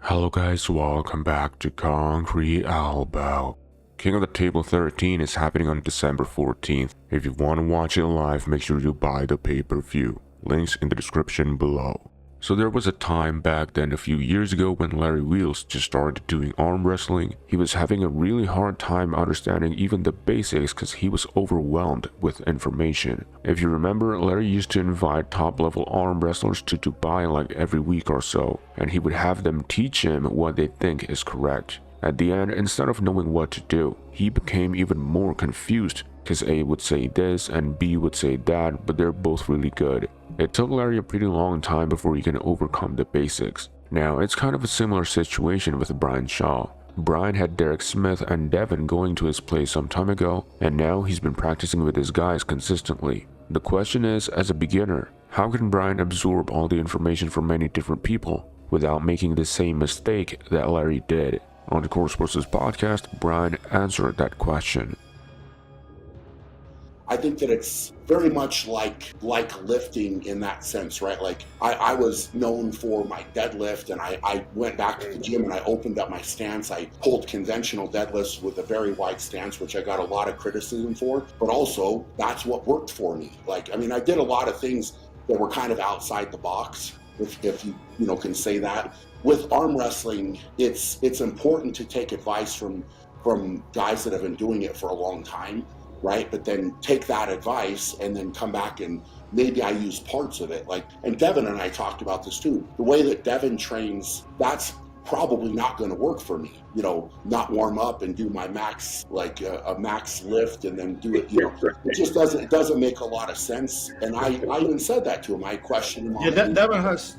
Hello guys, welcome back to Concrete Elbow. King of the Table 13 is happening on December 14th. If you want to watch it live, make sure you buy the pay-per-view. Links in the description below. So there was a time back then a few years ago when Larry Wheels just started doing arm wrestling. He was having a really hard time understanding even the basics because he was overwhelmed with information. If you remember, Larry used to invite top-level arm wrestlers to Dubai like every week or so, and he would have them teach him what they think is correct. At the end, instead of knowing what to do, he became even more confused because A would say this and B would say that, but they're both really good. It took Larry a pretty long time before he can overcome the basics. Now, it's kind of a similar situation with Brian Shaw. Brian had Derek Smith and Devon going to his place some time ago, and now he's been practicing with his guys consistently. The question is, as a beginner, how can Brian absorb all the information from many different people without making the same mistake that Larry did? On the Coresports podcast, Brian answered that question. I think that it's very much like lifting in that sense, right? Like I was known for my deadlift, and I went back to the gym and I opened up my stance. I pulled conventional deadlifts with a very wide stance, which I got a lot of criticism for, but also that's what worked for me. Like, I mean, I did a lot of things that were kind of outside the box, if you can say that. With arm wrestling, it's important to take advice from guys that have been doing it for a long time, right? But then take that advice and then come back and maybe I use parts of it. Like, and Devon and I talked about this too. The way that Devon trains, that's probably not going to work for me. Not warm up and do my max, like a max lift and then do it. It just doesn't make a lot of sense. And I even said that to him. I questioned him. Yeah, Devon has